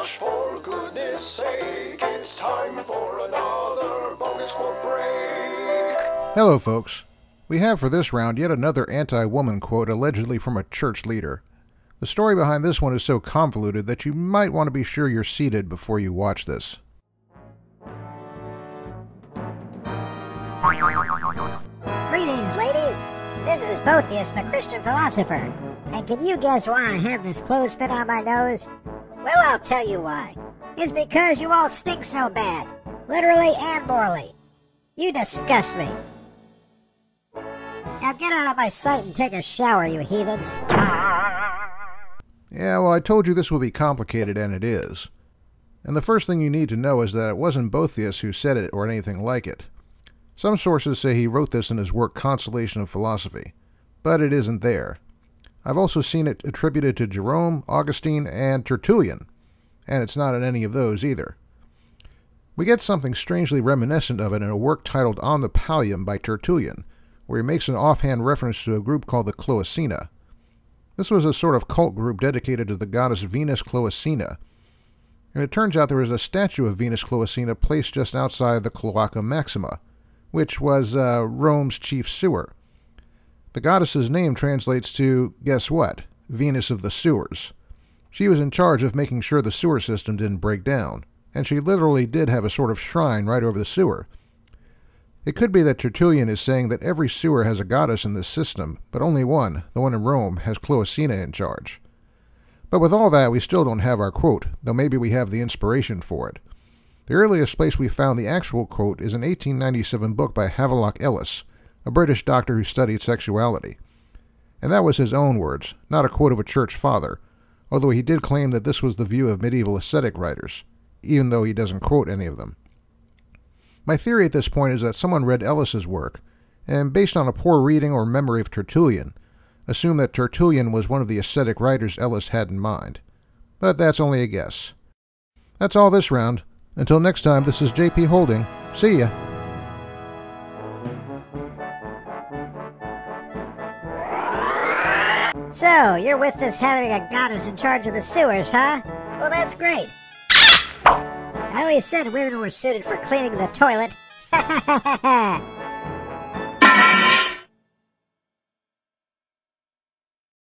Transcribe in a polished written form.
gosh, for goodness sake, it's time for another Bogus Quote Break. Hello, folks. We have for this round yet another anti-woman quote allegedly from a church leader. The story behind this one is so convoluted that you might want to be sure you're seated before you watch this. Greetings, ladies. This is Boethius, the Christian philosopher. And can you guess why I have this clothespin on my nose? Well, I'll tell you why. It's because you all stink so bad. Literally and morally. You disgust me. Now get out of my sight and take a shower, you heathens. Yeah, well, I told you this will be complicated, and it is. And the first thing you need to know is that it wasn't Boethius who said it or anything like it. Some sources say he wrote this in his work Consolation of Philosophy, but it isn't there. I've also seen it attributed to Jerome, Augustine, and Tertullian, and it's not in any of those either. We get something strangely reminiscent of it in a work titled On the Pallium by Tertullian, where he makes an offhand reference to a group called the Cloacina. This was a sort of cult group dedicated to the goddess Venus Cloacina, and it turns out there was a statue of Venus Cloacina placed just outside the Cloaca Maxima, which was Rome's chief sewer. The goddess's name translates to, guess what, Venus of the Sewers. She was in charge of making sure the sewer system didn't break down, and she literally did have a sort of shrine right over the sewer. It could be that Tertullian is saying that every sewer has a goddess in this system, but only one, the one in Rome, has Cloacina in charge. But with all that, we still don't have our quote, though maybe we have the inspiration for it. The earliest place we found the actual quote is an 1897 book by Havelock Ellis, a British doctor who studied sexuality. And that was his own words, not a quote of a church father, although he did claim that this was the view of medieval ascetic writers, even though he doesn't quote any of them. My theory at this point is that someone read Ellis's work, and based on a poor reading or memory of Tertullian, assumed that Tertullian was one of the ascetic writers Ellis had in mind. But that's only a guess. That's all this round. Until next time, this is JP Holding. See ya! So, you're with this having a goddess in charge of the sewers, huh? Well, that's great. I always said women were suited for cleaning the toilet. Ha ha ha ha ha!